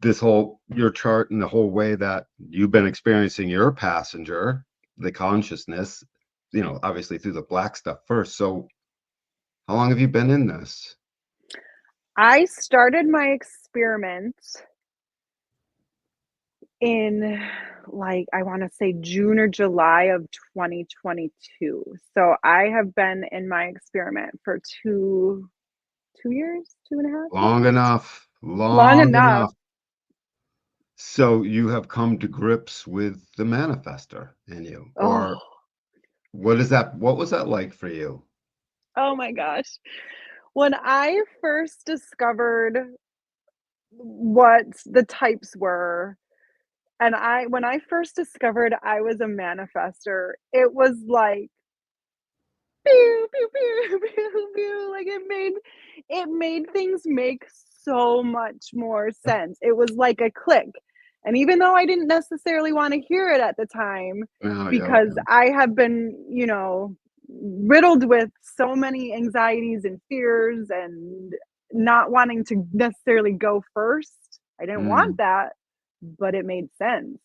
this whole your chart and the whole way that you've been experiencing your passenger, the consciousness, obviously through the black stuff first. So how long have you been in this? I started my experiment in I want to say June or July of 2022. So I have been in my experiment for 2 years, 2.5 Long maybe. enough, Long long enough. enough. So you have come to grips with the manifester in you, Oh, or what was that like for you? oh my gosh. When I first discovered what the types were, and when I first discovered I was a manifester, it was like pew pew pew pew pew, like it made things make so much more sense. It was like a click. And even though I didn't necessarily want to hear it at the time, Oh, yeah, because yeah. I have been, riddled with so many anxieties and fears and not wanting to necessarily go first. I didn't want Mm. that, but it made sense.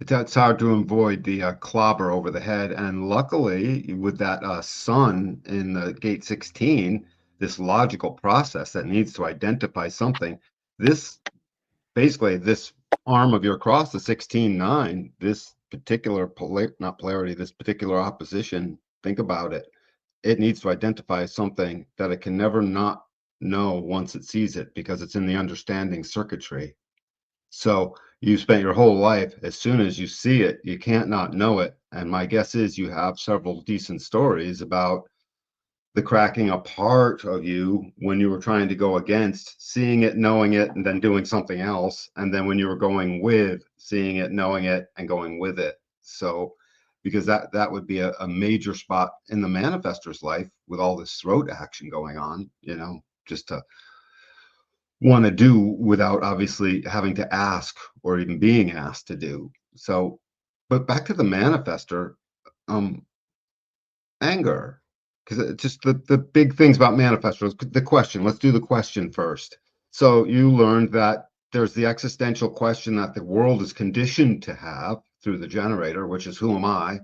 It's hard to avoid the clobber over the head. And luckily, with that sun in the gate 16, this logical process that needs to identify something, this basically this arm of your cross, the 16-9, this particular not polarity, this particular opposition, think about it. It needs to identify something that it can never not know once it sees it because it's in the understanding circuitry. So you spent your whole life, as soon as you see it, you can't not know it. And my guess is you have several decent stories about the cracking apart of you when you were trying to go against seeing it, knowing it, and then doing something else. And then when you were going with seeing it, knowing it, and going with it. So because that would be a major spot in the manifestor's life with all this throat action going on, just to want to do without obviously having to ask or even being asked to do. So, but back to the manifester, um, anger, because it's just the big things about manifestors. The question, let's do the question first. So you learned that there's the existential question that the world is conditioned to have through the generator, which is who am I?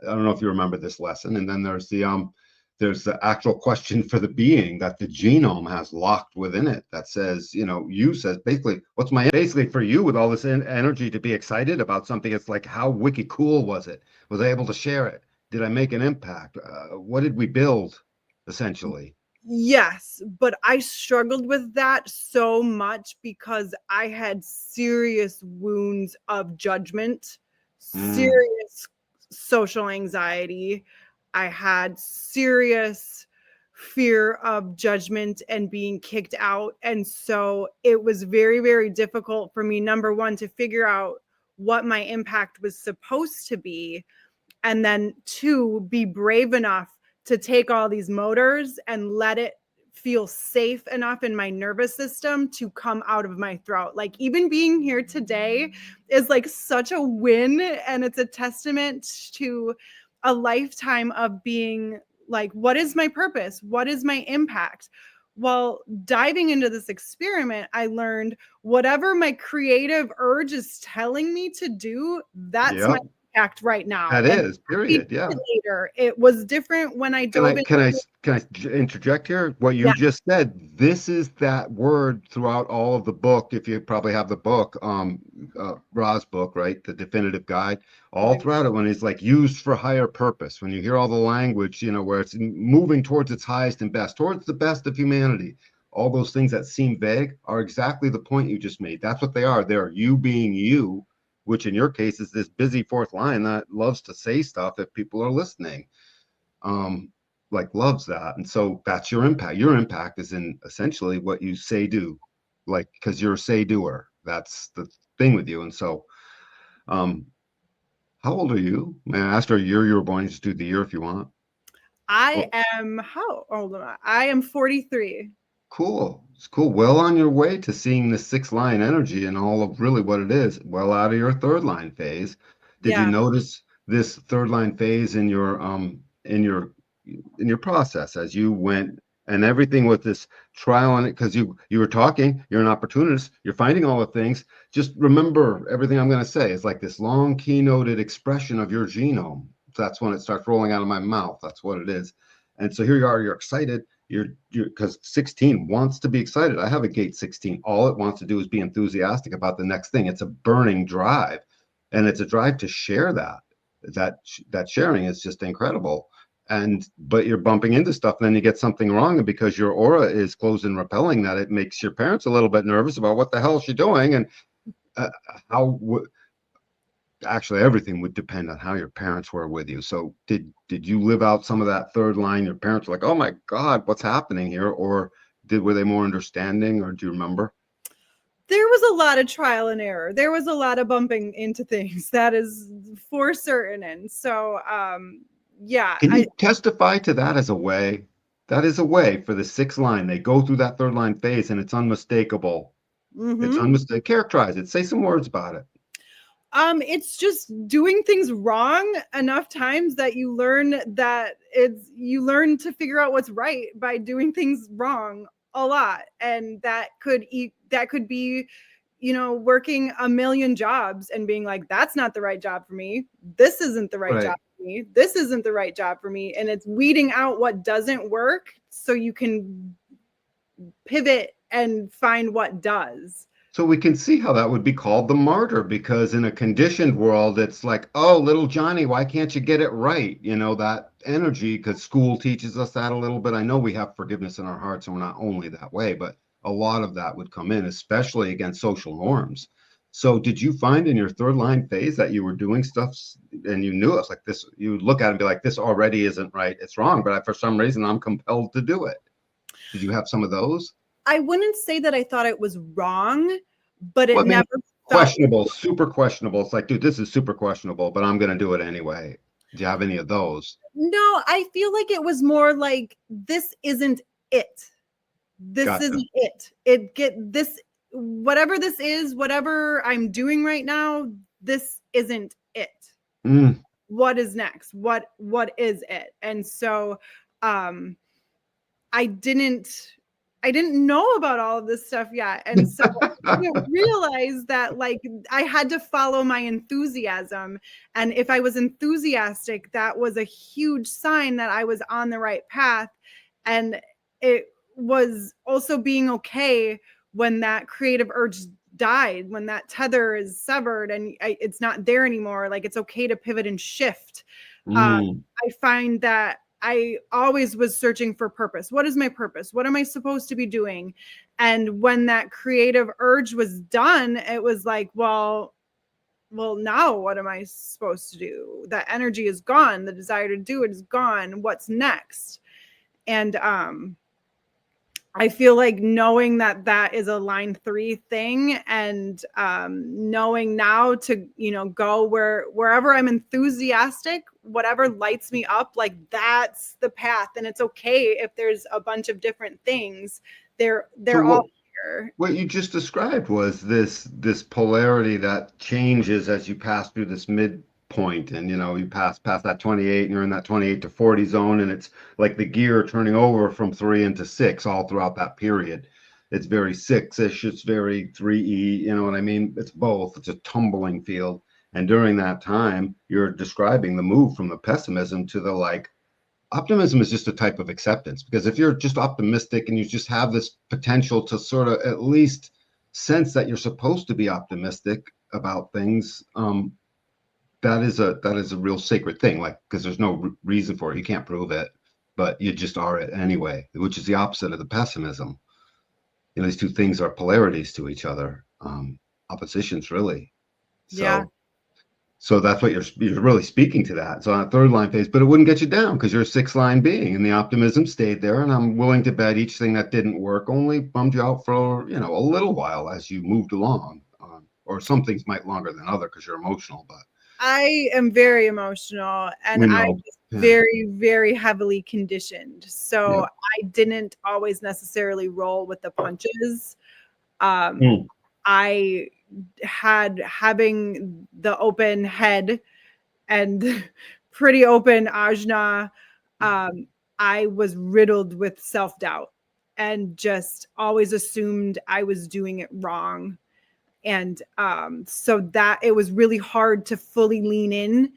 I don't know if you remember this lesson. And then there's the actual question for the being that the genome has locked within it that says, you says basically, what's my basically for you with all this energy to be excited about something? It's like, how wicked cool was it? Was I able to share it? Did I make an impact? What did we build essentially? Yes, but I struggled with that so much because I had serious wounds of judgment, Mm, serious social anxiety. I had serious fear of judgment and being kicked out. And so it was very, very difficult for me, number one, to figure out what my impact was supposed to be, and then two, be brave enough to take all these motors and let it feel safe enough in my nervous system to come out of my throat. Like even being here today is like such a win, and it's a testament to a lifetime of being like, what is my purpose? What is my impact? Well, diving into this experiment, I learned whatever my creative urge is telling me to do, that's my yep, impact right now. that And is, maybe period. Yeah. later, it was different when I Can dove I into can I it. can interject here? What Yeah. you just said, this is that word throughout all of the book. If you probably have the book, Ra's book, right, the definitive guide, all Right. throughout it, when it's like used for higher purpose. When you hear all the language, where it's moving towards its highest and best, towards the best of humanity. All those things that seem vague are exactly the point you just made. That's what they are. They're you being you, which in your case is this busy fourth line that loves to say stuff if people are listening, um, like loves that. And so that's your impact. Your impact is in essentially what you say do, like because you're a say doer. That's the thing with you. And so, um, how old are you? Man, I asked her a year you were born. You just do the year if you want. I Oh, am, how old am I? I am 43. cool. It's cool. Well on your way to seeing the six line energy and all of really what it is. Well out of your third line phase. Did you Yeah. notice this third line phase in your process as you went And everything with this trial on it, because you were talking, you're an opportunist, you're finding all the things. Just remember everything I'm going to say is like this long keynoted expression of your genome. That's when it starts rolling out of my mouth. That's what it is. And so here you are, you're excited. You're because 16 wants to be excited. I have a gate 16. All it wants to do is be enthusiastic about the next thing. It's a burning drive, and it's a drive to share that. That sharing is just incredible. And but you're bumping into stuff, and then you get something wrong, and because your aura is closed and repelling that, it makes your parents a little bit nervous about what the hell is she doing, and uh, how actually everything would depend on how your parents were with you. So did you live out some of that third line? Your parents were like, oh my God, what's happening here? Or were they more understanding, or do you remember? There was a lot of trial and error. There was a lot of bumping into things. That is for certain. And so, yeah, Can you testify to that as a way? That is a way for the sixth line. They go through that third line phase, and it's unmistakable. It's mm-hmm. unmistakable. Characterize it. Say some words about it. It's just doing things wrong enough times that you learn to figure out what's right by doing things wrong a lot. And that could be, working a million jobs and being like, that's not the right job for me. This isn't the right job Right. for me. This isn't the right job for me. And it's weeding out what doesn't work so you can pivot and find what does. So we can see how that would be called the martyr, because in a conditioned world, it's like, oh, little Johnny, why can't you get it right? That energy, because school teaches us that a little bit. I know we have forgiveness in our hearts, and we're not only that way, but a lot of that would come in, especially against social norms. So did you find in your third line phase that you were doing stuff and you knew it was like this? You would look at it and be like, this already isn't right. It's wrong, but for some reason, I'm compelled to do it. Did you have some of those? I wouldn't say that I thought it was wrong, but it Well, I mean, never felt questionable, super questionable. It's like, dude, this is super questionable, but I'm going to do it anyway. Do you have any of those? no, I feel like it was more like this isn't it. This Gotcha. isn't it. It get this whatever this is, whatever I'm doing right now, this isn't it. Mm. What is next? What is it? And so um I didn't know about all of this stuff yet. And so I didn't realize that like I had to follow my enthusiasm. And if I was enthusiastic, that was a huge sign that I was on the right path. And it was also being okay when that creative urge died, when that tether is severed and it's not there anymore. Like it's okay to pivot and shift. Mm. I find that I always was searching for purpose. What is my purpose? What am I supposed to be doing? And when that creative urge was done, it was like, well, now what am I supposed to do? That energy is gone. The desire to do it is gone. What's next? And I feel like knowing that that is a line 3 thing, and knowing now to, go wherever I'm enthusiastic, whatever lights me up, like that's the path. And it's okay if there's a bunch of different things. They're So all here. what you just described was this polarity that changes as you pass through this midpoint, and you pass that 28, and you're in that 28 to 40 zone, and it's like the gear turning over from 3 into 6 all throughout that period. It's very 6-ish, it's very 3E, you know what I mean? It's both. It's a tumbling field. And during that time, you're describing the move from the pessimism to the like optimism is just a type of acceptance, because if you're just optimistic and you just have this potential to sort of at least sense that you're supposed to be optimistic about things, that is a real sacred thing, like, because there's no reason for it, you can't prove it, but you just are it anyway, which is the opposite of the pessimism. These two things are polarities to each other, oppositions really. Yeah. So that's what you're really speaking to that. So on a third line phase, but it wouldn't get you down because you're a 6 line being, and the optimism stayed there. And I'm willing to bet each thing that didn't work only bummed you out for a little while as you moved along, or some things might longer than other because you're emotional. But I am very emotional, and we I know, was yeah, very, very heavily conditioned. yeah. So I didn't always necessarily roll with the punches. Um, Mm. I having the open head and pretty open ajna. I was riddled with self-doubt and just always assumed I was doing it wrong. And so that it was really hard to fully lean in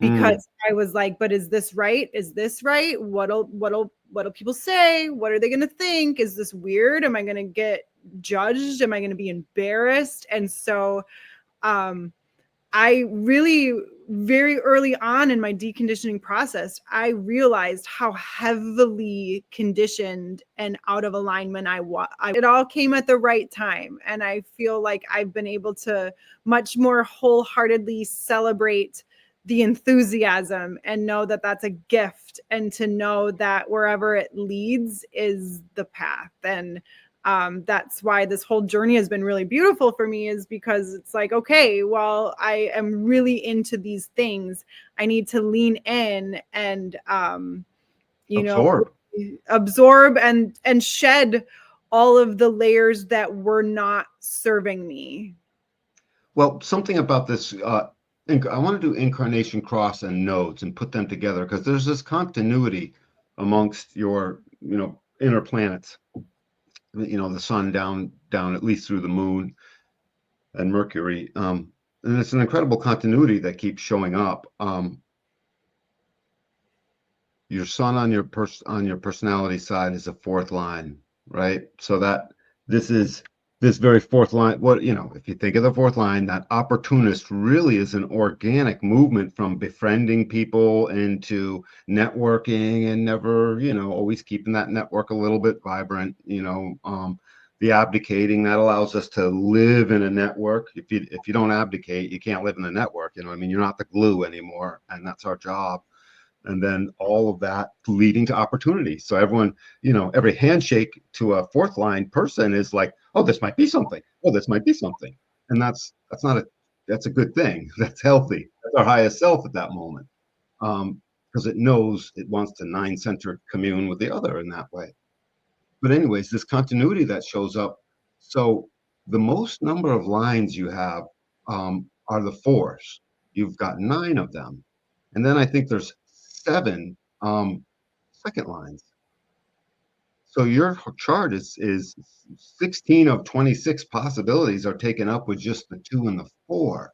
Mm. because I was like, but is this right? Is this right? What'll people say? What are they going to think? Is this weird? Am I going to get judged? Am I going to be embarrassed? And so um I really, very early on in my deconditioning process, I realized how heavily conditioned and out of alignment I was. It all came at the right time. And I feel like I've been able to much more wholeheartedly celebrate the enthusiasm and know that that's a gift, and to know that wherever it leads is the path. And that's why this whole journey has been really beautiful for me, is because it's like, okay, well, I am really into these things. I need to lean in and, you know, Absorb. absorb and shed all of the layers that were not serving me. Well, something about this, I want to do incarnation cross and nodes and put them together because there's this continuity amongst your, inner planets. The sun down at least through the moon and Mercury. And it's an incredible continuity that keeps showing up. Your sun on your personality side is a fourth line, right? So that this is this very fourth line. If you think of the fourth line, that opportunist really is an organic movement from befriending people into networking and never, always keeping that network a little bit vibrant, the abdicating that allows us to live in a network. If you don't abdicate, you can't live in the network. I mean, you're not the glue anymore, and that's our job. And then all of that leading to opportunity. So everyone, every handshake to a fourth line person is like, oh, this might be something. Oh, this might be something. And that's a good thing. That's healthy. That's our highest self at that moment. Because it knows it wants to nine-center commune with the other in that way. But anyways, this continuity that shows up. So the most number of lines you have are the fours. You've got 9 of them. And then I think there's 7 second lines. So your chart is 16 of 26 possibilities are taken up with just the 2 and the 4.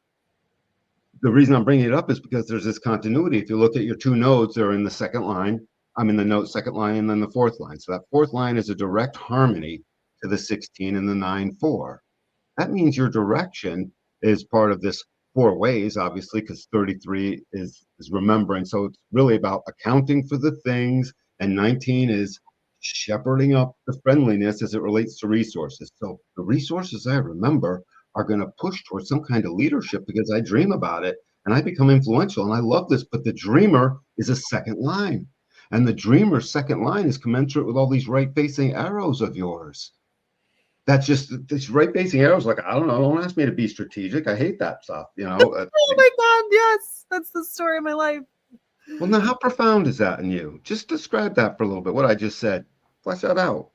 The reason I'm bringing it up is because there's this continuity. If you look at your 2 nodes, they're in the second line. I'm in the note second line and then the fourth line. So that fourth line is a direct harmony to the 16 and the 9-4. That means your direction is part of this 4 ways, obviously, because 33 is remembering. So it's really about accounting for the things, and 19 is shepherding up the friendliness as it relates to resources. So the resources I remember are going to push towards some kind of leadership because I dream about it and I become influential and I love this. But the dreamer is a second line. And the dreamer's second line is commensurate with all these right-facing arrows of yours. That's just this right-facing arrows. Like, I don't know. Don't ask me to be strategic. I hate that stuff. Oh my God, yes, that's the story of my life. Well, now, how profound is that in you? Just describe that for a little bit. What I just said. Flesh that out.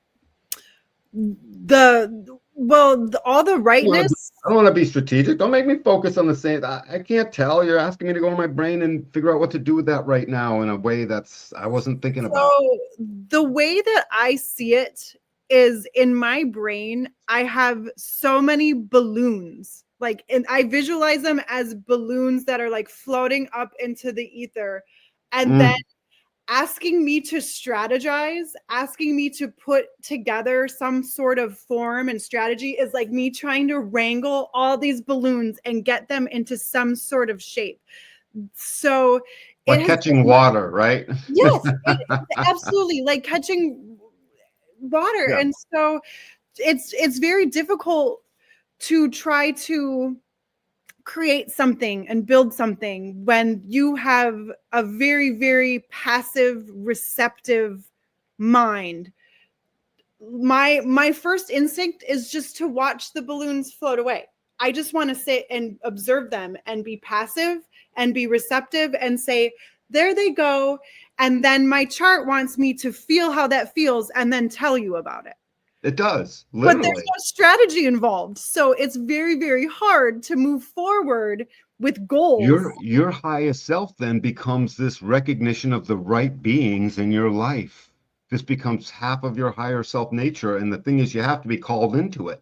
All the rightness. I don't want to be strategic. Don't make me focus on the same. I can't tell. You're asking me to go in my brain and figure out what to do with that right now in a way that's I wasn't thinking about. So the way that I see it is, in my brain, I have so many balloons. Like, and I visualize them as balloons that are like floating up into the ether. And then Mm. asking me to strategize, asking me to put together some sort of form and strategy is like me trying to wrangle all these balloons and get them into some sort of shape. So it Like has catching been, water, right? yes, it's absolutely like catching water. Yeah. And so it's very difficult to try to create something and build something when you have a very, very passive, receptive mind. My first instinct is just to watch the balloons float away. I just want to sit and observe them and be passive and be receptive and say, there they go. And then my chart wants me to feel how that feels and then tell you about it. It does, But there's literally. no strategy involved. So it's very, very hard to move forward with goals. Your highest self then becomes this recognition of the right beings in your life. This becomes half of your higher self nature, and the thing is, you have to be called into it.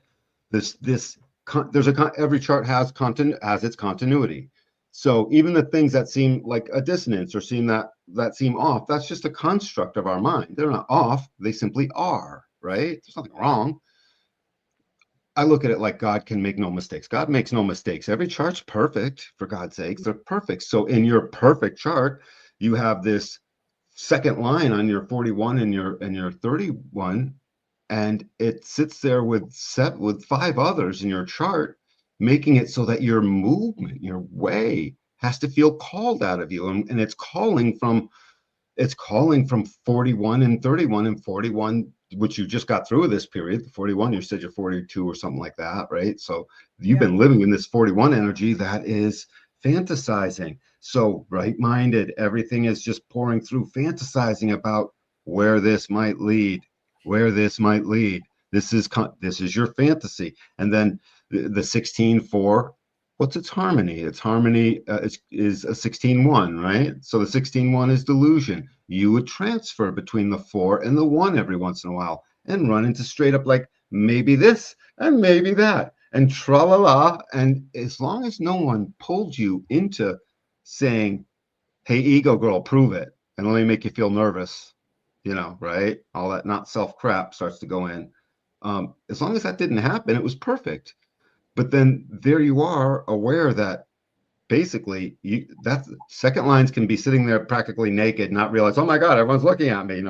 Every chart has its continuity. So even the things that seem like a dissonance or seem off, that's just a construct of our mind. They're not off; they simply are. Right? There's nothing wrong. I look at it like God can make no mistakes. God makes no mistakes. Every chart's perfect, for God's sakes. They're perfect. So in your perfect chart, you have this second line on your 41 and your 31, and it sits there with five others in your chart, making it so that your movement, your way, has to feel called out of you. And it's calling from 41 and 31 and 41, which you just got through this period. The 41, you said you're 42 or something like that, right? So you've Yeah. been living in this 41 energy that is fantasizing. So right-minded, everything is just pouring through, fantasizing about where this might lead, where this might lead. This is your fantasy. And then the 16-4, what's its harmony? Its harmony is a 16-1, right? So the 16-1 is delusion. You would transfer between the 4 and the 1 every once in a while and run into straight up like maybe this and maybe that and tra la la. And as long as no one pulled you into saying, hey, ego girl, prove it and let me make you feel nervous, right? All that not self crap starts to go in. As long as that didn't happen, it was perfect. But then there you are, aware that basically that second lines can be sitting there practically naked, not realize, oh my God, everyone's looking at me,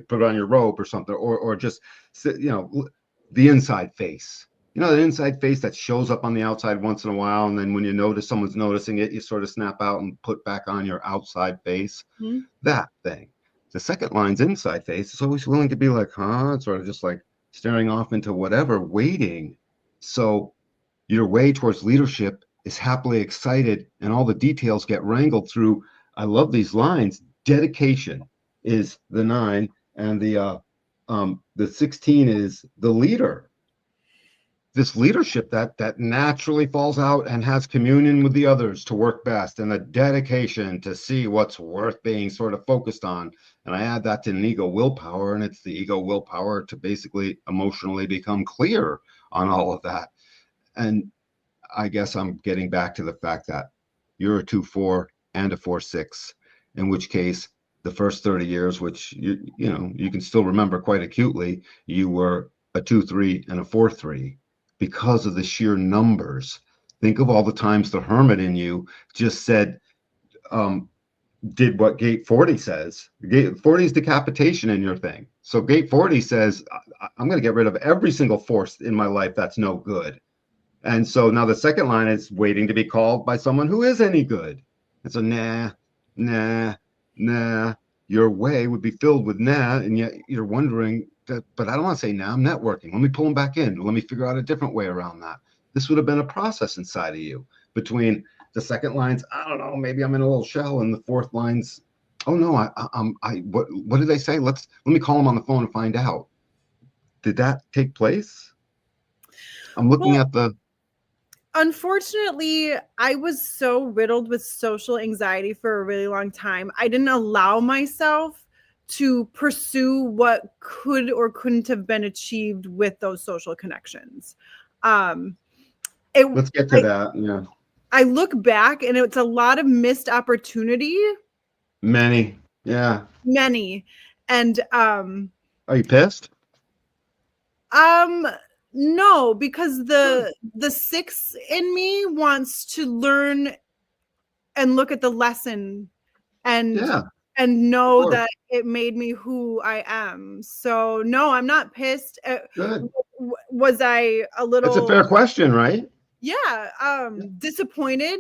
put on your robe or something, or just sit, the inside face. The inside face that shows up on the outside once in a while, and then when you notice someone's noticing it, you sort of snap out and put back on your outside face. Mm-hmm. That thing. The second line's inside face is always willing to be like, huh? It's sort of just like staring off into whatever, waiting. So your way towards leadership is happily excited, and all the details get wrangled through. I love these lines. Dedication is the 9, and the 16 is the leader. This leadership that naturally falls out and has communion with the others to work best, and the dedication to see what's worth being sort of focused on. And I add that to an ego willpower, and it's the ego willpower to basically emotionally become clear on all of that. And I guess I'm getting back to the fact that you're a 2-4 and a 4-6, in which case the first 30 years, which you can still remember quite acutely, you were a 2-3 and a 4-3 because of the sheer numbers. Think of all the times the hermit in you just said, did what gate 40 says. Gate 40 is decapitation in your thing. So gate 40 says, I'm going to get rid of every single force in my life that's no good. And so now the second line is waiting to be called by someone who is any good. And so nah, nah, nah. Your way would be filled with nah, and yet you're wondering, but I don't want to say nah, I'm networking. Let me pull them back in. Let me figure out a different way around that. This would have been a process inside of you between the second lines, I don't know, maybe I'm in a little shell, and the fourth lines, oh no, what did they say? Let me call them on the phone and find out. Did that take place? I'm looking Well, at the unfortunately, I was so riddled with social anxiety for a really long time. I didn't allow myself to pursue what could or couldn't have been achieved with those social connections. Um, it, Let's get to that. Yeah. I look back and it's a lot of missed opportunity, Many. Yeah. many. And Are you pissed? um no, because the 6 in me wants to learn and look at the lesson and Yeah, of know course. that it made me who I am. So no, I'm not pissed. Good. Was I a It's a little, fair question, right? yeah, Yep. disappointed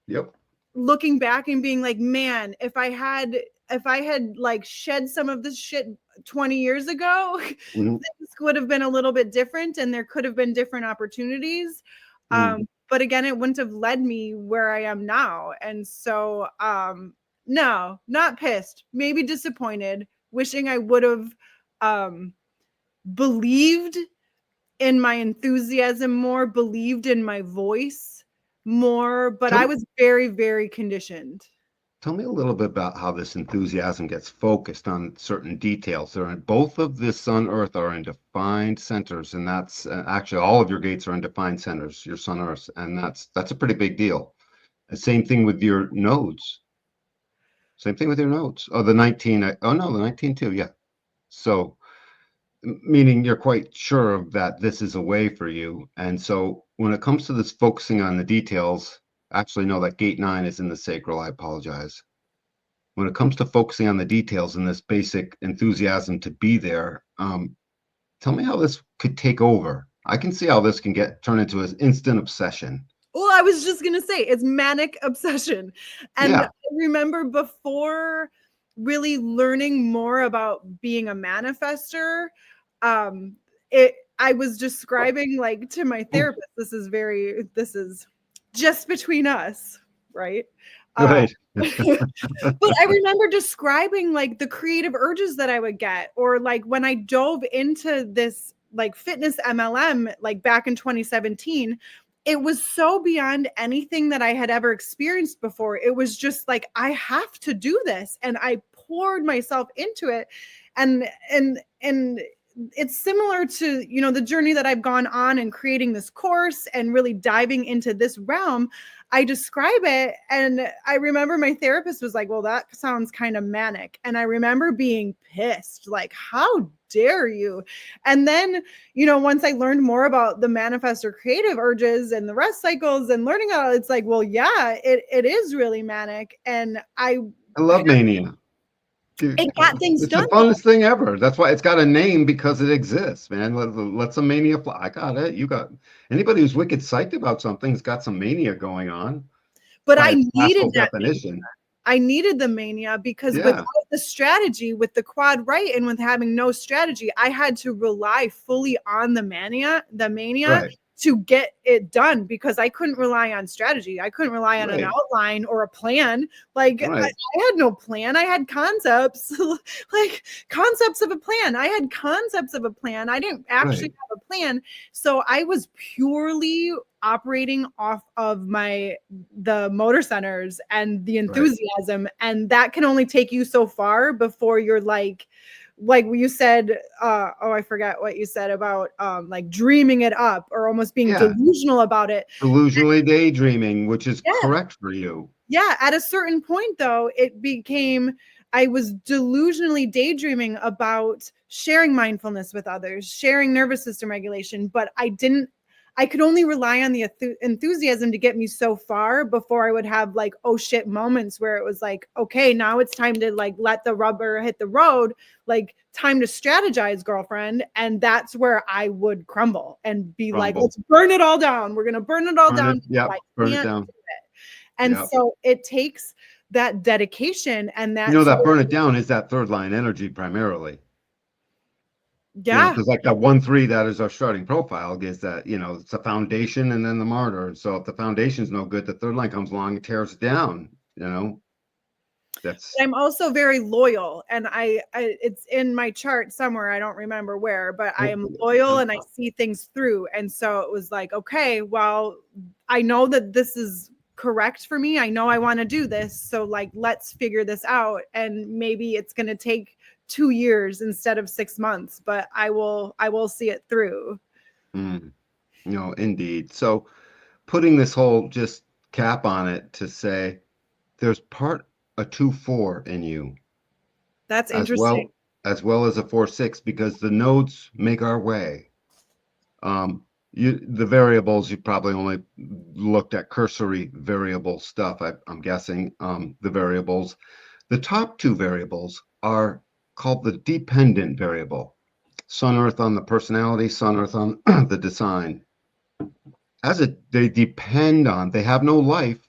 Yep. looking back and being like, man, if I had like shed some of this shit 20 years ago, Mhm, things would have been a little bit different and there could have been different opportunities. mhm. But again, it wouldn't have led me where I am now. And so no, not pissed, maybe disappointed, wishing I would have um believed in my enthusiasm more, believed in my voice, more, but I Tell, was very, very conditioned. tell me a little bit about how this enthusiasm gets focused on certain details. They're in, both of the Sun Earth are in defined centers, and that's actually all of your gates are in defined centers, your Sun Earth, and that's a pretty big deal. Same thing with your nodes. Same thing with your nodes. Oh, the 19. Oh no, the 19 too. Yeah. So meaning you're quite sure of that this is a way for you. And so when it comes to this focusing on the details, actually no, that gate 9 is in the sacral. I apologize. When it comes to focusing on the details and this basic enthusiasm to be there, tell me how this could take over. I can see how this can get turned into an instant obsession. Well, I was just going to say it's manic obsession. And Yeah, I remember before really learning more about being a manifester, I was describing like to my therapist, this is just between us, right? Uh, right. but I remember describing like the creative urges that I would get, or like when I dove into this like fitness MLM, like back in 2017, it was so beyond anything that I had ever experienced before. It was just like, I have to do this. And I poured myself into it. And it's similar to, you know, the journey that I've gone on in creating this course and really diving into this realm. I describe it, and I remember my therapist was like, well, that sounds kind of manic. And I remember being pissed, like, how dare you? And then, you know, once I learned more about the manifestor creative urges and the rest cycles and learning how it's like, well, yeah, it is really manic. And I love mania. it got things It's the done though. funnest thing ever. That's why it's got a name because it exists, man. Let some mania fly. I got it. You got anybody who's wicked psyched about something's got some mania going on But by I its needed classical that mania. definition. I needed the mania because without Yeah, the strategy, with the quad right and with having no strategy, I had to rely fully on the mania right, to get it done because I couldn't rely on strategy. I couldn't rely on an right, outline or a plan. Like right, I had no plan. I had concepts, like concepts of a plan. I had concepts of a plan. I didn't actually right, have a plan. So I was purely operating off of the motor centers and the right. enthusiasm, and that can only take you so far before you're like you said, oh, I forgot what you said about like dreaming it up or almost being Yeah, delusional about it. delusionally daydreaming, which is Yeah, correct for you. yeah, at a certain point though, it became, I was delusionally daydreaming about sharing mindfulness with others, sharing nervous system regulation, but I could only rely on the enthusiasm to get me so far before I would have like, oh shit moments where it was like, okay, now it's time to like let the rubber hit the road, like time to strategize, girlfriend. And that's where I would crumble and be like, Rumble, let's burn it all down. We're going to burn it all burn down. it. Yep, I burn it can't down. do it. And Yep. so it takes that dedication and You know that's that burn it down is that third line energy primarily. You know, yeah. because like that 1-3, that is our starting profile, is that, you know, it's a foundation and then the martyr. So if the foundation's no good, the third line comes along and tears it down, you know, that's I'm also very loyal, and I it's in my chart somewhere, I don't remember where, but I oh, am loyal and I see things through. And so it was like, okay, well, I know that this is correct for me. I know I want to do this. So like let's figure this out. And maybe it's gonna take 2 years instead of 6 months, but I will see it through. mm, no, indeed. So putting this whole just cap on it to say there's part a 2-4 in you That's as interesting. well as a 4-6 because the nodes make our way. The variables you probably only looked at cursory variable stuff. I'm guessing the variables. The top two variables are called the dependent variable. Sun Earth on the personality, Sun Earth on the design. They depend on, they have no life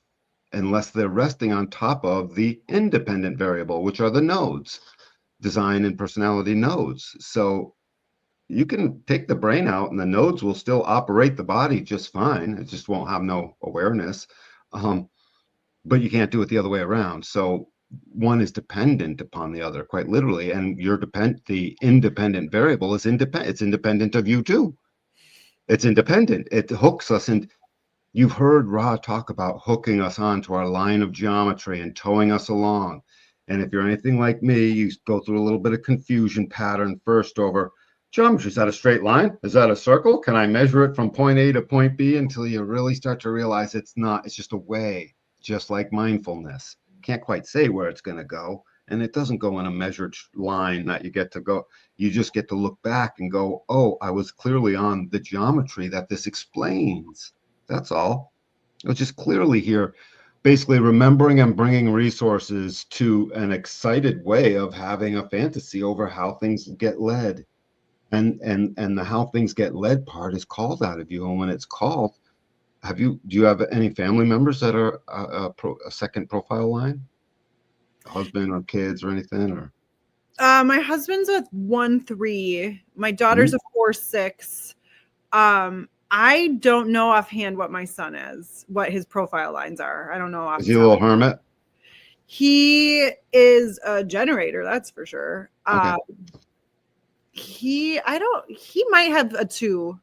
unless they're resting on top of the independent variable, which are the nodes, design and personality nodes. So you can take the brain out and the nodes will still operate the body just fine. It just won't have no awareness. But you can't do it the other way around. So one is dependent upon the other, quite literally. And the independent variable is independent. It's independent of you too. It's independent. It hooks us in. You've heard Ra talk about hooking us onto our line of geometry and towing us along. And if you're anything like me, you go through a little bit of confusion pattern first over geometry. Is that a straight line? Is that a circle? Can I measure it from point A to point B, until you really start to realize it's not, it's just a way, just like mindfulness. Can't quite say where it's going to go. And it doesn't go in a measured line that you get to go. You just get to look back and go, oh, I was clearly on the geometry that this explains. That's all. It was just clearly here, basically remembering and bringing resources to an excited way of having a fantasy over how things get led. And the how things get led part is called out of you. And when it's called, do you have any family members that are a second profile line? Husband or kids or anything? Or My husband's a 1-3. My daughter's Mhm. a 4-6. I don't know offhand what my son is, what his profile lines are. I don't know off Is the he a top. little hermit? He is a generator, that's for sure. Okay. He might have a 2.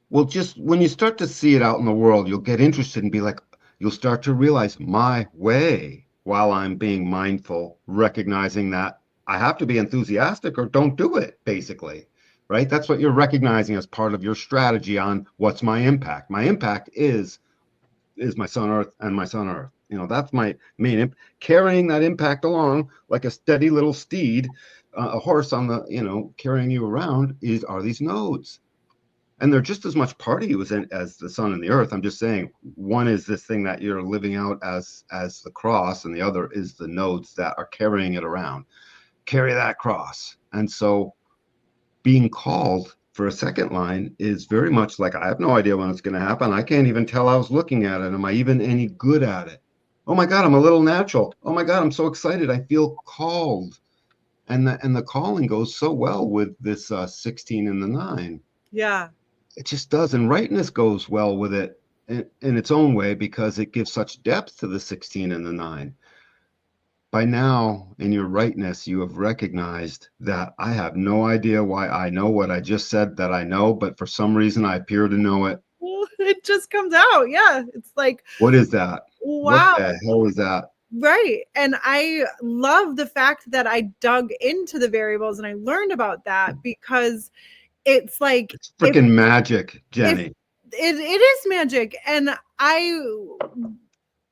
Well, just when you start to see it out in the world, you'll get interested and be like, you'll start to realize my way, while I'm being mindful, recognizing that I have to be enthusiastic or don't do it, basically. Right? That's what you're recognizing as part of your strategy on what's my impact. My impact is my son Earth and my son Earth. That's my main carrying that impact along like a steady little steed, a horse on the, carrying you around are these nodes. And they're just as much part of you as the sun and the earth. I'm just saying, one is this thing that you're living out as the cross, and the other is the nodes that are carrying it around. Carry that cross. And so being called for a second line is very much like, I have no idea when it's going to happen. I can't even tell I was looking at it. Am I even any good at it? Oh my God, I'm a little natural. Oh my God, I'm so excited. I feel called. And the calling goes so well with this 16 and the 9. Yeah. It just does. And rightness goes well with it in its own way, because it gives such depth to the 16 and the 9. By now, in your rightness, you have recognized that I have no idea why I know what I just said that I know, but for some reason I appear to know it. Well, it just comes out. Yeah. It's like, What is that? What wow. the hell is that? Right. And I love the fact that I dug into the variables and I learned about that, because it's like, It's freaking magic, if Jenny. it is magic. And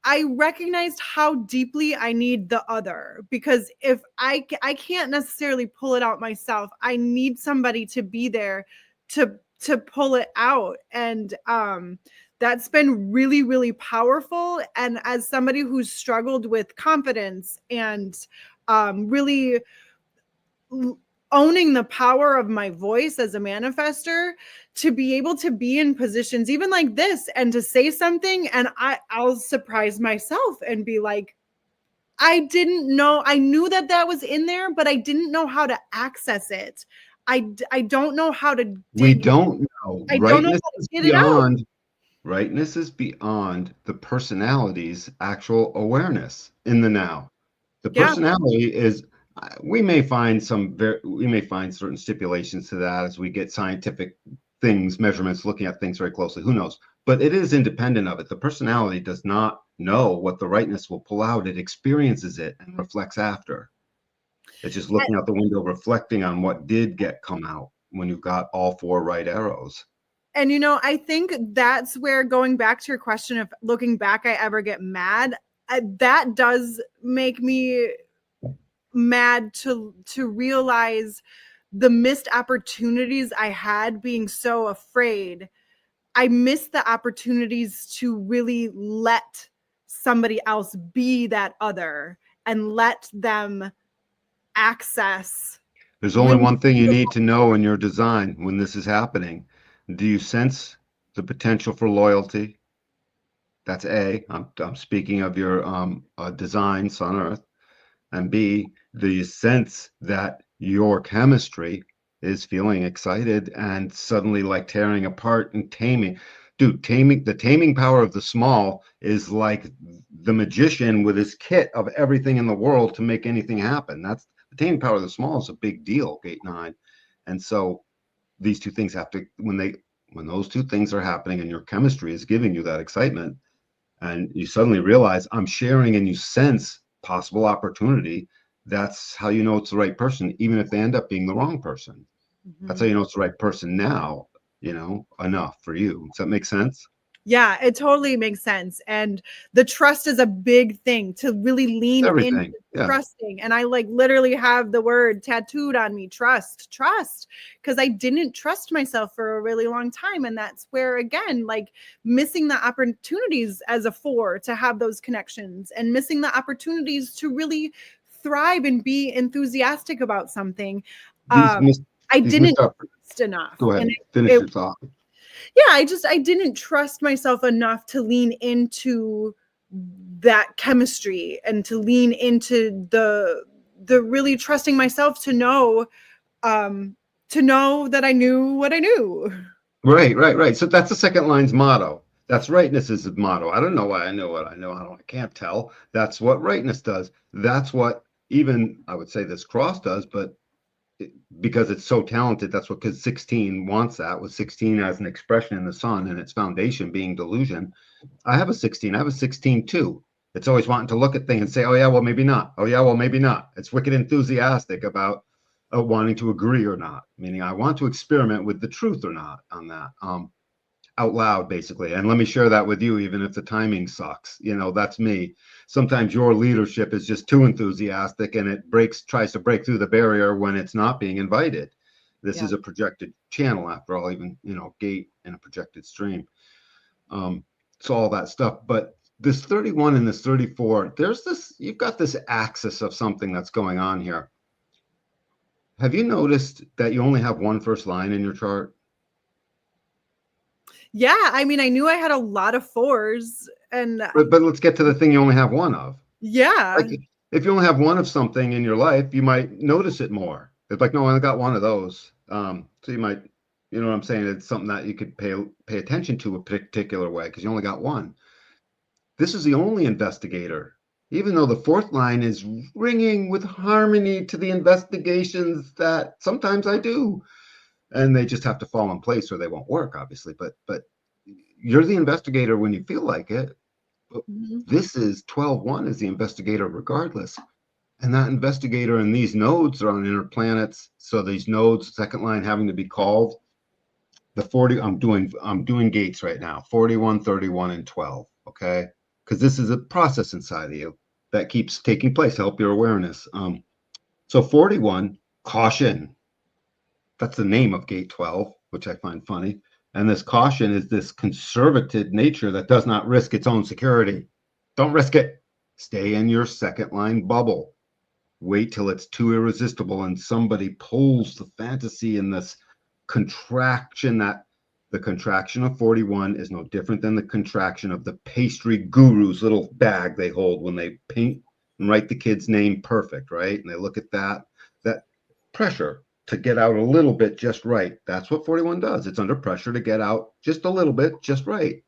I recognized how deeply I need the other, because if I can't necessarily pull it out myself, I need somebody to be there to pull it out. And that's been really, really powerful. And as somebody who's struggled with confidence and really owning the power of my voice as a manifester, to be able to be in positions even like this and to say something, and I'll surprise myself and be like, I didn't know. I knew that was in there, but I didn't know how to access it. I don't know how to We dig. don't know. I don't know how to get it out. Rightness is beyond the personality's actual awareness in the now. The Yeah. personality is, we may find certain stipulations to that as we get scientific things, measurements, looking at things very closely. Who knows? But it is independent of it. The personality does not know what the rightness will pull out. It experiences it and reflects after. It's just looking out the window, reflecting on what did come out when you've got all 4 right arrows. And I think that's where, going back to your question of looking back, I ever get mad. That does make me mad to realize the missed opportunities I had, being so afraid. I missed the opportunities to really let somebody else be that other and let them access. There's only one thing you need to know in your design when this is happening. Do you sense the potential for loyalty? That's A. I'm speaking of your design, Sun Earth. And B, do you sense that your chemistry is feeling excited and suddenly like tearing apart and taming? Dude, the taming power of the small is like the magician with his kit of everything in the world to make anything happen. That's the taming power of the small is a big deal, gate 9. And so these two things have to, when those two things are happening and your chemistry is giving you that excitement, and you suddenly realize I'm sharing and you sense possible opportunity, that's how you know it's the right person, even if they end up being the wrong person. That's how Mhm. you know it's the right person now, enough for you. Does that make sense? Yeah, it totally makes sense. And the trust is a big thing to really It's lean into everything. Yeah. trusting. And I like literally have the word tattooed on me, trust, trust, because I didn't trust myself for a really long time. And that's where, again, like missing the opportunities as a four to have those connections and missing the opportunities to really thrive and be enthusiastic about something. These Um, missed I these didn't missed up. trust enough. Go And ahead. Finish it your thought. yeah, I didn't trust myself enough to lean into that chemistry and to lean into the really trusting myself um to know that I knew what I knew. Right, right, right. So that's the second line's motto. That's rightness is the motto. I don't know why I know what I know. I can't tell. That's what rightness does. That's what even I would say this cross does, but because it's so talented, that's what because 16 wants that with 16 as an expression in the sun and its foundation being delusion. I have a 16. I have a 16 too. It's always wanting to look at things and say, oh, yeah, well, maybe not. Oh, yeah, well, maybe not. It's wicked enthusiastic about wanting to agree or not, meaning I want to experiment with the truth or not on that out loud, basically. And let me share that with you, even if the timing sucks. That's me. Sometimes your leadership is just too enthusiastic and it tries to break through the barrier when it's not being invited. This Yeah. is a projected channel, after all, even, gate in a projected stream. Um, so all that stuff. But this 31 and this 34, you've got this axis of something that's going on here. Have you noticed that you only have one first line in your chart? Yeah, I mean, I knew I had a lot of fours and But let's get to the thing you only have one of. yeah. Like if you only have one of something in your life, you might notice it more. It's like, no, I only got one of those. So you might, you know what I'm saying? It's something that you could pay attention to a particular way because you only got one. This is the only investigator, even though the fourth line is ringing with harmony to the investigations that sometimes I do. And they just have to fall in place or they won't work, obviously. But you're the investigator when you feel like it. But Mhm. this is 12-1 is the investigator regardless. And that investigator and these nodes are on inner planets. So these nodes, second line having to be called. The 40, I'm doing gates right now, 41, 31, and 12. Okay. Because this is a process inside of you that keeps taking place to help your awareness. So 41, caution. That's the name of gate 12, which I find funny. And this caution is this conservative nature that does not risk its own security. Don't risk it. Stay in your second line bubble. Wait till it's too irresistible and somebody pulls the fantasy in this contraction. That the contraction of 41 is no different than the contraction of the pastry guru's little bag they hold when they paint and write the kid's name perfect, right? And they look at that pressure to get out a little bit just right. That's what 41 does. It's under pressure to get out just a little bit just right.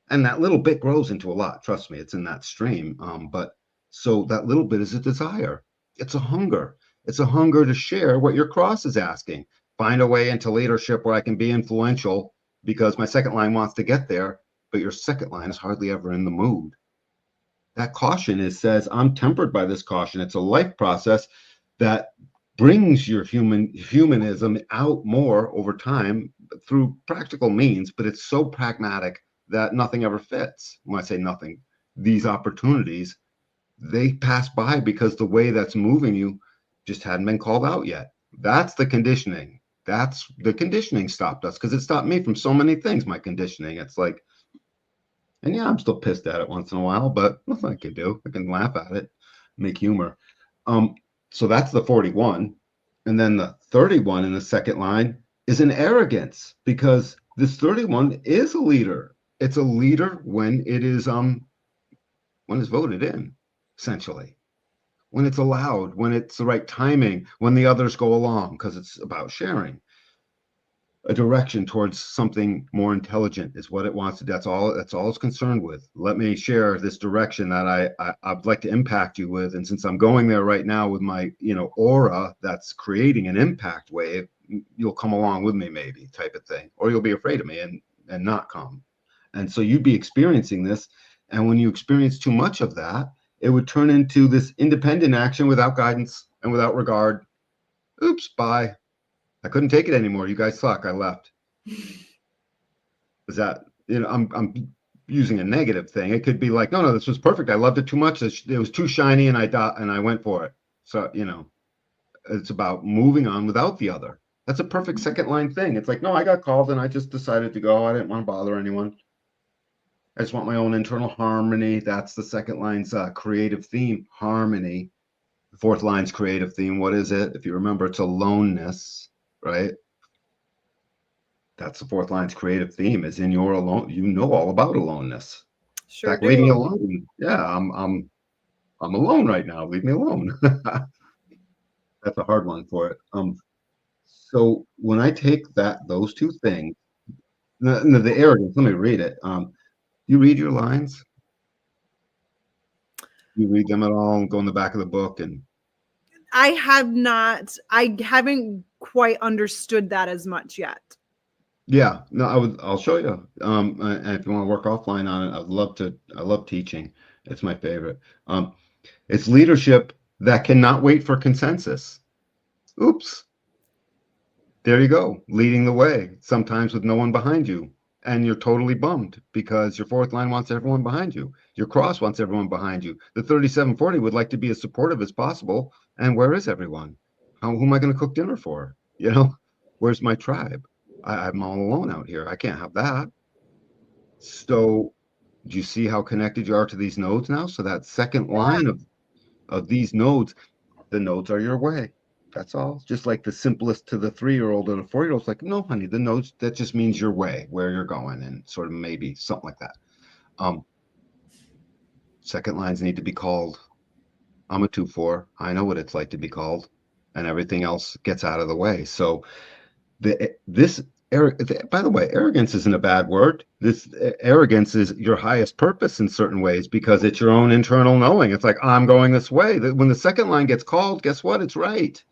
And that little bit grows into a lot. Trust me, it's in that stream. But so that little bit is a desire. It's a hunger. It's a hunger to share what your cross is asking. Find a way into leadership where I can be influential because my second line wants to get there, but your second line is hardly ever in the mood. That caution says, I'm tempered by this caution. It's a life process that brings your humanism out more over time through practical means, but it's so pragmatic that nothing ever fits. When I say nothing, these opportunities, they pass by because the way that's moving you just hadn't been called out yet. That's the conditioning. That's the conditioning stopped us because it stopped me from so many things. My conditioning. It's like, and yeah, I'm still pissed at it once in a while, but nothing I can do. I can laugh at it, make humor. Um, so that's the 41. And then the 31 in the second line is an arrogance because this 31 is a leader. It's a leader when it's voted in, essentially. When it's allowed, when it's the right timing, when the others go along, because it's about sharing a direction towards something more intelligent is what it wants to. That's all it's concerned with. Let me share this direction that I'd like to impact you with. And since I'm going there right now with my aura that's creating an impact wave, you'll come along with me maybe type of thing, or you'll be afraid of me and not come. And so you'd be experiencing this. And when you experience too much of that, it would turn into this independent action without guidance and without regard. Oops, bye. I couldn't take it anymore. You guys suck. I left. Is that, I'm using a negative thing. It could be like, no, this was perfect. I loved it too much. It was too shiny and I went for it. So, it's about moving on without the other. That's a perfect second line thing. It's like, no, I got called and I just decided to go. I didn't want to bother anyone. I just want my own internal harmony. That's the second line's creative theme, harmony. The fourth line's creative theme. What is it? If you remember, it's aloneness, right? That's the fourth line's creative theme, is in your alone. You know all about aloneness. In Sure fact, leave me do. alone. Yeah, I'm alone right now. Leave me alone. That's a hard one for it. So when I take those two things, the arrogance, let me read it. You read your lines? You read them at all and go in the back of the book and I have not, I haven't quite understood that as much yet. yeah, no, I'll show you. And if you want to work offline on it, I love teaching. It's my favorite. It's leadership that cannot wait for consensus. Oops. There you go, leading the way, sometimes with no one behind you. And you're totally bummed because your fourth line wants everyone behind you. Your cross wants everyone behind you. The 3740 would like to be as supportive as possible. And where is everyone? Who am I going to cook dinner for? Where's my tribe? I'm all alone out here. I can't have that. So, do you see how connected you are to these nodes now? So that second line of these nodes, the nodes are your way. That's all. Just like the simplest to the 3-year-old or the 4-year-old, it's like, no, honey, the nodes, that just means your way, where you're going, and sort of maybe something like that. Second lines need to be called. I'm a 2-4. I know what it's like to be called, and everything else gets out of the way. So this by the way, arrogance isn't a bad word. This arrogance is your highest purpose in certain ways because it's your own internal knowing. It's like, I'm going this way. When the second line gets called, guess what? It's right.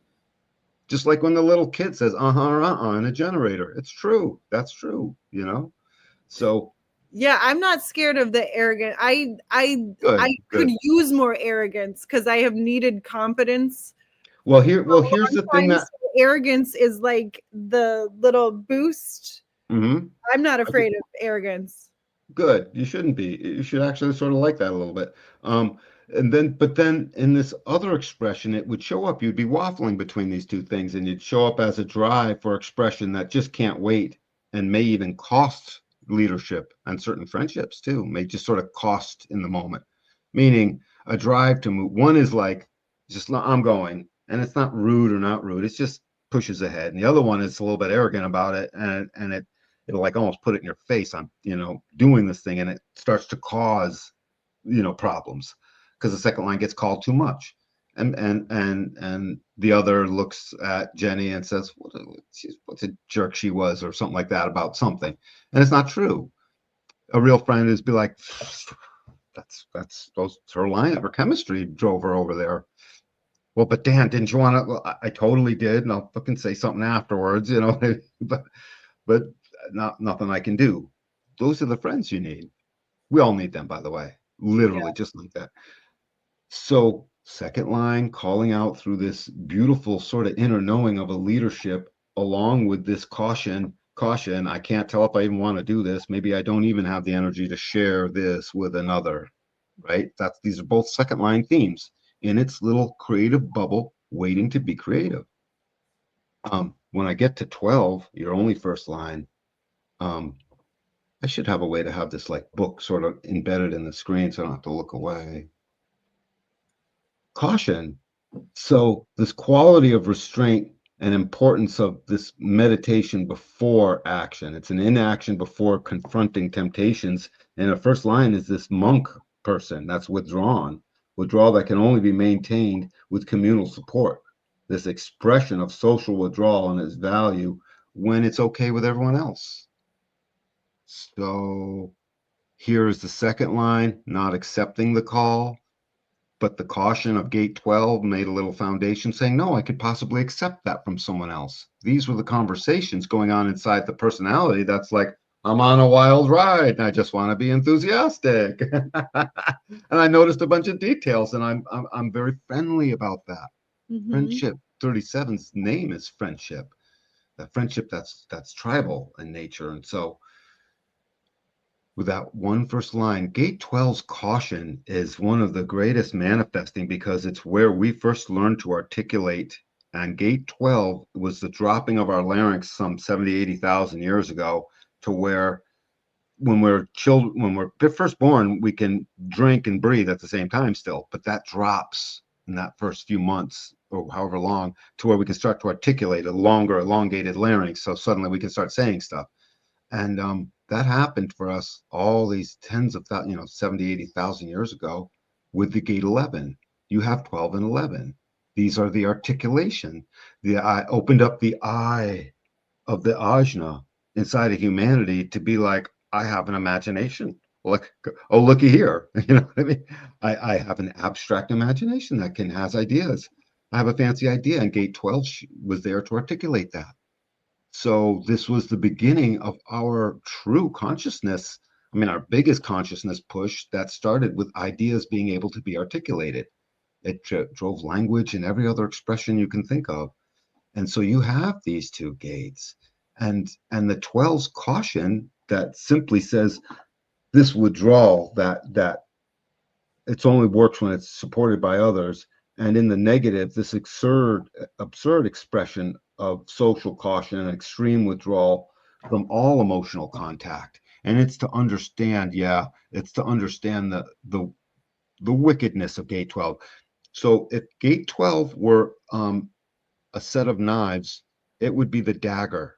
Just like when the little kid says or in a generator. It's true. That's true, So Yeah, I'm not scared of the arrogant. I could good. use more arrogance because I have needed confidence. Well, For a here's long the thing time, that so arrogance is like the little boost. mhm. I'm not afraid of arrogance. Good. You shouldn't be. You should actually sort of like that a little bit. But then in this other expression, it would show up. You'd be waffling between these two things, and you'd show up as a drive for expression that just can't wait and may even cost leadership and certain friendships too, may just sort of cost in the moment. Meaning a drive to move. One is like, just I'm going, and it's not rude or not rude. It's just pushes ahead. And the other one is a little bit arrogant about it, and it'll like almost put it in your face. I'm, doing this thing, and it starts to cause, problems because the second line gets called too much. And the other looks at Jenny and says, what's a jerk she was, or something like that about something. And it's not true. A real friend is be like, those her line, her chemistry drove her over there. Well, but Dan, didn't you want to? Well, I totally did, and I'll fucking say something afterwards, but nothing I can do. Those are the friends you need. We all need them, by the way, literally just like that. So, second line, calling out through this beautiful sort of inner knowing of a leadership, along with this caution. I can't tell if I even want to do this. Maybe I don't even have the energy to share this with another, right? These are both second line themes in its little creative bubble, waiting to be creative. When I get to 12, your only first line, I should have a way to have this like book sort of embedded in the screen so I don't have to look away. Caution. So this quality of restraint and importance of this meditation before action. It's an inaction before confronting temptations. And the first line is this monk person that's withdrawn. Withdrawal that can only be maintained with communal support. This expression of social withdrawal and its value when it's okay with everyone else. So here's the second line, not accepting the call. But the caution of gate 12 made a little foundation saying, no, I could possibly accept that from someone else. These were the conversations going on inside the personality that's like, I'm on a wild ride and I just want to be enthusiastic. And I noticed a bunch of details, and I'm very friendly about that. Mm-hmm. Friendship 37's name is friendship. That friendship that's tribal in nature. And so with that one first line, gate 12's caution is one of the greatest manifesting because it's where we first learned to articulate. And gate 12 was the dropping of our larynx some 70, 80,000 years ago, to where when we're children, when we're first born, we can drink and breathe at the same time still, but that drops in that first few months or however long, to where we can start to articulate a longer, elongated larynx. So suddenly we can start saying stuff. And that happened for us all these tens of thousands, 70, 80,000 years ago with the gate 11. You have 12 and 11. These are the articulation. The I opened up the eye of the ajna inside of humanity to be like, I have an imagination. Look, oh, looky here. You know what I mean? I have an abstract imagination that has ideas. I have a fancy idea, and gate 12 was there to articulate that. So this was the beginning of our true consciousness. I mean, our biggest consciousness push that started with ideas being able to be articulated. It drove language and every other expression you can think of. And so you have these two gates. And the 12's caution that simply says this withdrawal, that it's only works when it's supported by others. And in the negative, this absurd expression of social caution and extreme withdrawal from all emotional contact. And it's to understand, it's to understand the wickedness of gate 12. So if gate 12 were a set of knives, it would be the dagger.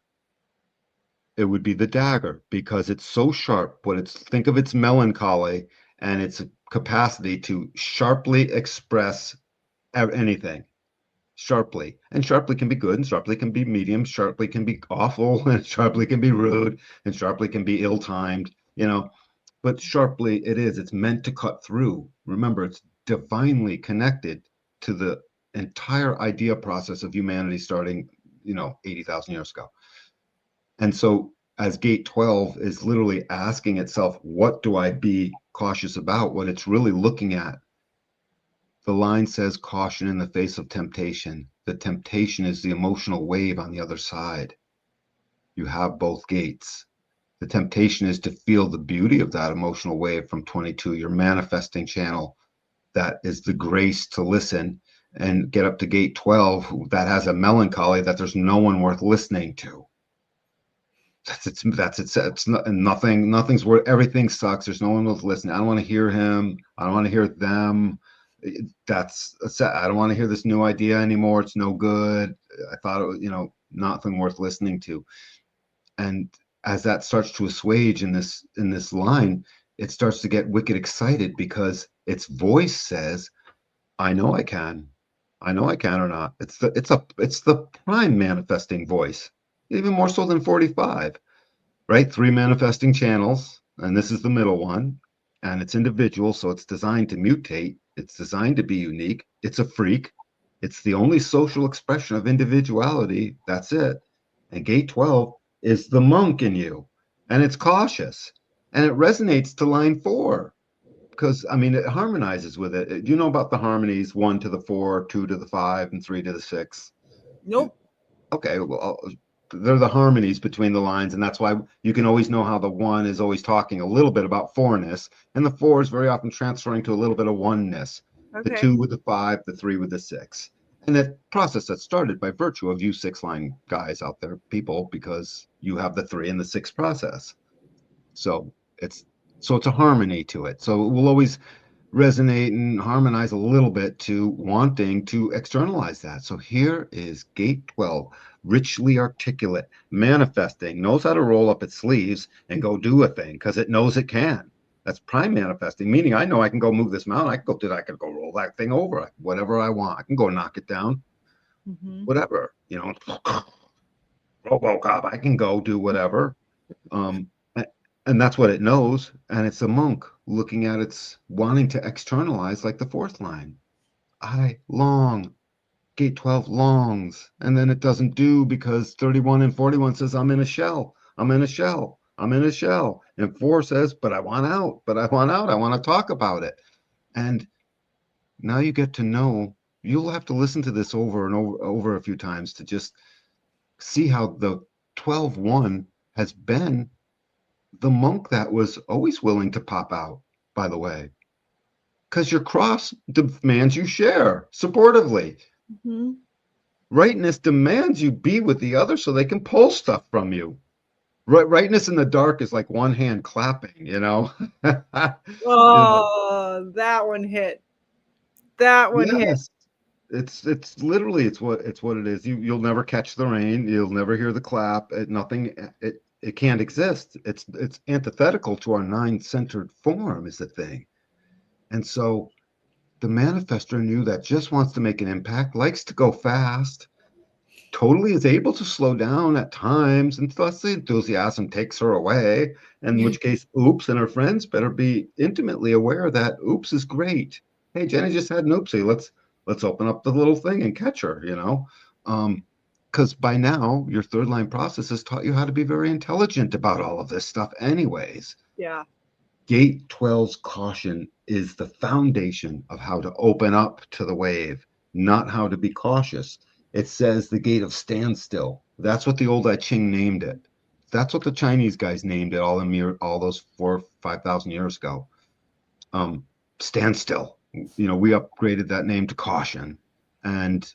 It would be the dagger because it's so sharp. Think of its melancholy and its capacity to sharply express anything sharply. And sharply can be good, and sharply can be medium, sharply can be awful, and sharply can be rude, and sharply can be ill-timed. But sharply it's meant to cut through. Remember, it's divinely connected to the entire idea process of humanity starting, 80,000 years ago. And so as gate 12 is literally asking itself, what do I be cautious about? What it's really looking at, the line says caution in the face of temptation. The temptation is the emotional wave on the other side. You have both gates. The temptation is to feel the beauty of that emotional wave from 22, your manifesting channel. That is the grace to listen and get up to gate 12 that has a melancholy that there's no one worth listening to. It's nothing's worth, everything sucks. There's no one worth listening. I don't want to hear him. I don't want to hear them. I don't want to hear this new idea anymore. It's no good. I thought it was, nothing worth listening to. And as that starts to assuage in this line, it starts to get wicked excited because its voice says, I know I can. I know I can or not. It's the prime manifesting voice, even more so than 45, right? Three manifesting channels, and this is the middle one, and it's individual, so it's designed to mutate. It's designed to be unique. It's a freak. It's the only social expression of individuality. That's it. And gate 12 is the monk in you, and it's cautious, and it resonates to line 4 because I mean it harmonizes with it. Do you know about the harmonies 1 to the 4, 2 to the 5, and 3 to the 6? Nope. Okay, well, they're the harmonies between the lines, and that's why you can always know how the 1 is always talking a little bit about 4-ness, and the 4 is very often transferring to a little bit of oneness. The Okay. 2 with the 5, the 3 with the 6. And that process that started by virtue of you 6-line guys out there, people, because you have the 3 and the 6 process. So it's it's a harmony to it. So it will always resonate and harmonize a little bit to wanting to externalize that. So here is gate 12, richly articulate, manifesting, knows how to roll up its sleeves and go do a thing because it knows it can. That's prime manifesting, meaning I know I can go move this mountain. I can go do that. I can go roll that thing over, whatever I want. I can go knock it down, Mm-hmm. whatever, RoboCop. I can go do whatever. Um, And that's what it knows. And it's a monk looking at its wanting to externalize, like the fourth line. I long, gate 12 longs. And then it doesn't do because 31 and 41 says, I'm in a shell. I'm in a shell. I'm in a shell. And 4 says, but I want out. But I want out. I want to talk about it. And now you get to know, you'll have to listen to this over and over a few times to just see how the 12-1 has been the monk that was always willing to pop out, by the way, because your cross demands you share supportively. Mm-hmm. Rightness demands you be with the other so they can pull stuff from you. Rightness in the dark is like one hand clapping, you know? You know, Oh, that one hit. That one hit. yes. It's literally it's what it is. You'll never catch the rain. You'll never hear the clap. Nothing. It can't exist. It's antithetical to our nine-centered form is the thing. And so the manifestor knew that just wants to make an impact, likes to go fast, totally is able to slow down at times, and thus the enthusiasm takes her away. In which case, oops, and her friends better be intimately aware that oops is great. Hey, Jenny just had an oopsie. Let's open up the little thing and catch her, you know. Because by now your third line process has taught you how to be very intelligent about all of this stuff, anyways. Yeah. Gate 12's caution is the foundation of how to open up to the wave, not how to be cautious. It says the gate of standstill. That's what the old I Ching named it. That's what the Chinese guys named it all those 4,000 to 5,000 years ago. Um, Standstill. We upgraded that name to caution, and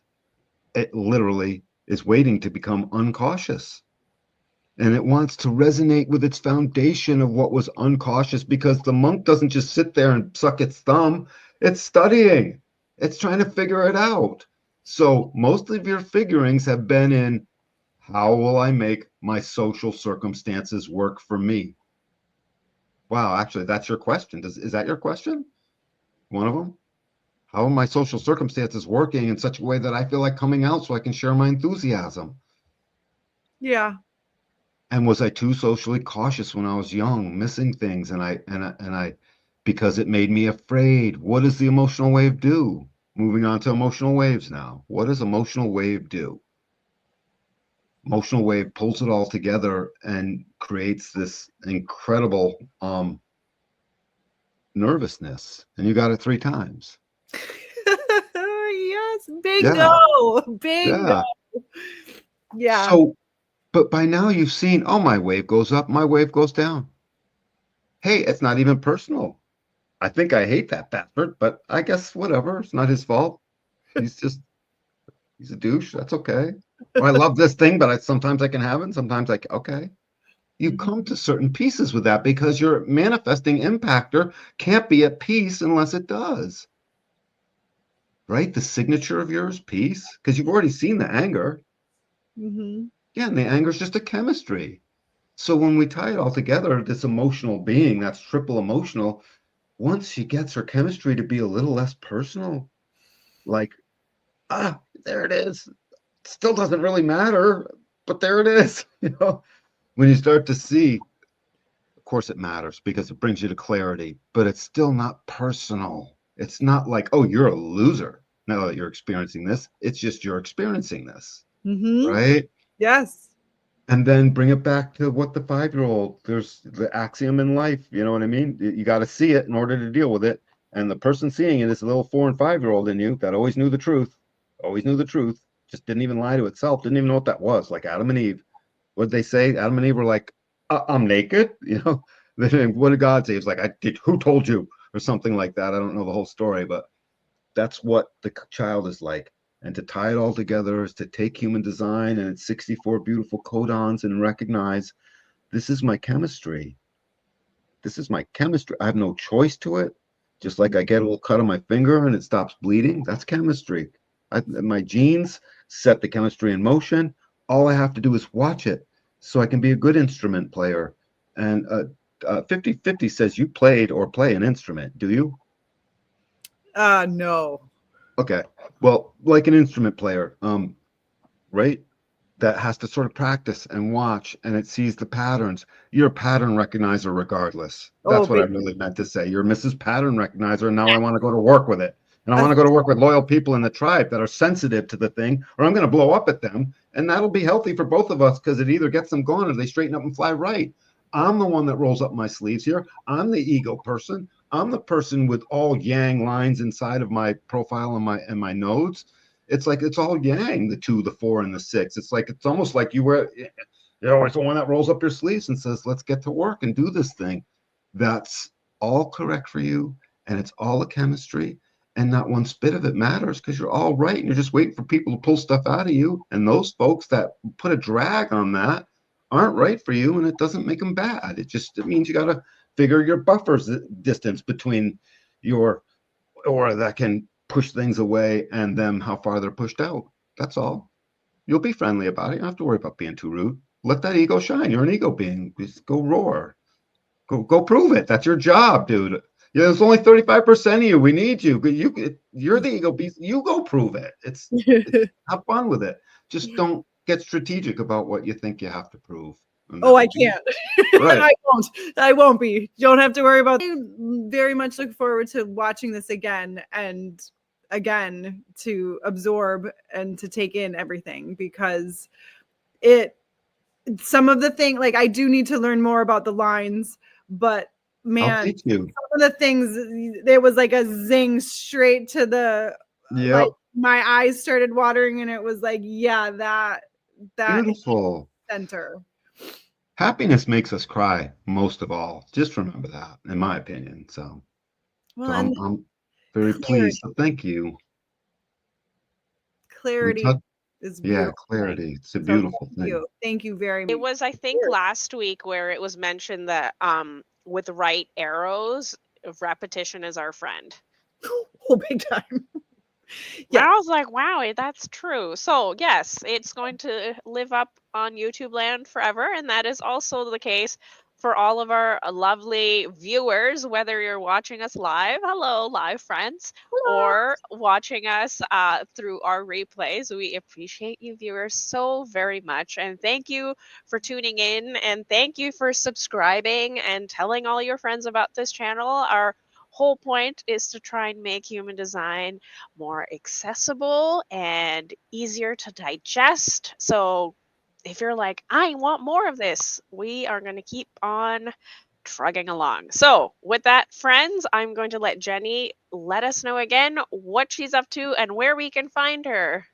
it literally is waiting to become uncautious. And it wants to resonate with its foundation of what was uncautious, because the monk doesn't just sit there and suck its thumb. It's studying. It's trying to figure it out. So most of your figurings have been in, how will I make my social circumstances work for me? Wow, actually, that's your question. Is that your question? One of them? How are my social circumstances working in such a way that I feel like coming out so I can share my enthusiasm? Yeah. And was I too socially cautious when I was young, missing things, and I because it made me afraid? What does the emotional wave do? Moving on to emotional waves now. What does emotional wave do? Emotional wave pulls it all together and creates this incredible nervousness. And you got it 3 times. Yes, bingo. Yeah, Bingo. yeah. Yeah. So, but by now you've seen, oh, my wave goes up, my wave goes down. Hey, it's not even personal. I think I hate that bastard, but I guess whatever. It's not his fault. He's just he's a douche. That's okay. Or I love this thing, but sometimes I can have it, and sometimes okay. You come Mhm. to certain pieces with that because your manifesting impactor can't be at peace unless it does. Right? The signature of yours, peace, because you've already seen the anger. Mhm. Yeah, and the anger is just a chemistry. So when we tie it all together, this emotional being that's triple emotional, once she gets her chemistry to be a little less personal, like, there it is. Still doesn't really matter, but there it is. When you start to see, of course it matters because it brings you to clarity, but it's still not personal. It's not like, oh, you're a loser now that you're experiencing this. It's just you're experiencing this, Mhm. right? Yes. And then bring it back to what the 5-year-old, there's the axiom in life. You know what I mean? You got to see it in order to deal with it. And the person seeing it is a little 4 and 5-year-old in you that always knew the truth, just didn't even lie to itself, didn't even know what that was, like Adam and Eve. What did they say? Adam and Eve were like, I'm naked. Then what did God say? He was like, who told you? Or something like that. I don't know the whole story, but that's what the child is like. And to tie it all together is to take human design and its 64 beautiful codons and recognize, this is my chemistry. This is my chemistry. I have no choice to it. Just like I get a little cut on my finger and it stops bleeding, that's chemistry. My genes set the chemistry in motion. All I have to do is watch it so I can be a good instrument player. And 50/50 says you played or play an instrument. Do you? No. Okay. Well, like an instrument player, right? that has to sort of practice and watch, and it sees the patterns. You're a pattern recognizer regardless. Oh, That's what I big. really meant to say. You're Mrs. Pattern Recognizer, and now I want to go to work with it. And I Uh, want to go to work with loyal people in the tribe that are sensitive to the thing, or I'm going to blow up at them. And that'll be healthy for both of us because it either gets them going or they straighten up and fly right. I'm the one that rolls up my sleeves here. I'm the ego person. I'm the person with all yang lines inside of my profile and my nodes. It's like it's all yang, the 2, the 4, and the 6. It's like it's almost like it's the one that rolls up your sleeves and says, "Let's get to work and do this thing." That's all correct for you, and it's all a chemistry, and not one spit of it matters because you're all right, and you're just waiting for people to pull stuff out of you. And those folks that put a drag on that aren't right for you, and it doesn't make them bad. It means you got to figure your buffers distance between your aura that can push things away and them how far they're pushed out. That's all. You'll be friendly about it. You don't have to worry about being too rude. Let that ego shine. You're an ego being. Just go roar. Go prove it. That's your job, dude. Yeah, there's only 35% of you. We need you. You're the ego beast. You go prove it. It's have fun with it. Just don't get strategic about what you think you have to prove. And Oh, that I would be can't. right. I won't. I won't be. You don't have to worry about. I very much look forward to watching this again and again to absorb and to take in everything because it some of the thing like I do need to learn more about the lines, but I'll man, teach you. some of the things there was like a zing straight to the like Yep. my eyes started watering and it was like, yeah, that Beautiful. center. Happiness makes us cry most of all. Just remember that, in my opinion. So, Well, so and I'm very clarity. pleased. So thank you. We Clarity touch, is yeah, beautiful thing. clarity. It's a So beautiful thank thing. you. Thank you very It much. was, I think, last week where it was mentioned that with right arrows, repetition is our friend. Oh, big time. And Yeah. I was like, wow, that's true. So, yes, it's going to live up on YouTube land forever. And that is also the case for all of our lovely viewers, whether you're watching us live, hello, live friends, or watching us through our replays. We appreciate you, viewers, so very much. And thank you for tuning in. And thank you for subscribing and telling all your friends about this channel. Our whole point is to try and make human design more accessible and easier to digest. So if you're like, I want more of this, we are going to keep on trugging along. So with that, friends, I'm going to let Jenny let us know again what she's up to and where we can find her.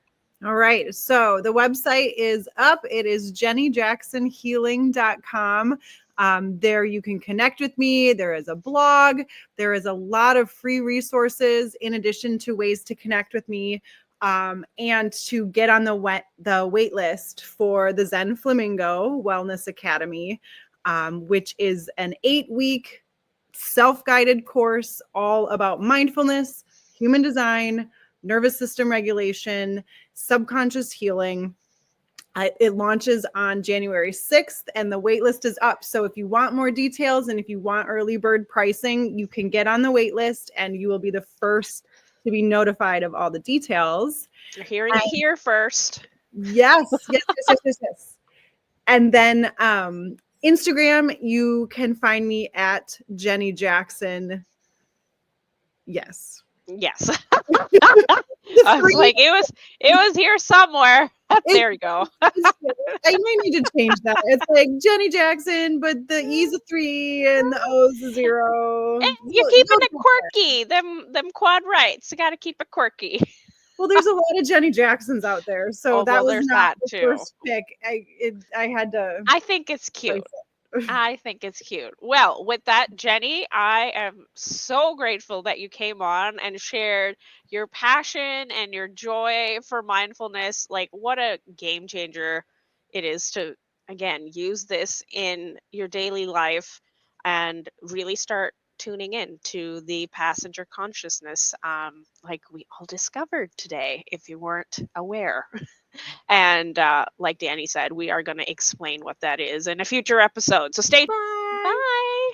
All right. So the website is up. It is jennyjacksonhealing.com. There you can connect with me. There is a blog. There is a lot of free resources in addition to ways to connect with me and to get on the wait list for the Zen Flamingo Wellness Academy, which is an 8-week self-guided course all about mindfulness, human design, nervous system regulation, subconscious healing. It launches on January 6th and the waitlist is up. So if you want more details and if you want early bird pricing, you can get on the waitlist and you will be the first to be notified of all the details. You're hearing it here first. Yes. And then Instagram, you can find me at Jenny Jackson. Yes. Yes. I was like, it was here somewhere. There you go. I might need to change that. It's like Jenny Jackson, but the E's a 3 and the O's a 0. You're keeping it quirky. Them quad rights. You got to keep it quirky. Well, there's a lot of Jenny Jacksons out there, so that was not the first pick. I had to. I think it's cute. I think it's cute. Well, with that, Jenny, I am so grateful that you came on and shared your passion and your joy for mindfulness. Like, what a game changer it is to, again, use this in your daily life and really start tuning in to the passenger consciousness, like we all discovered today, if you weren't aware. And like Danny said, we are going to explain what that is in a future episode. So stay tuned. Bye.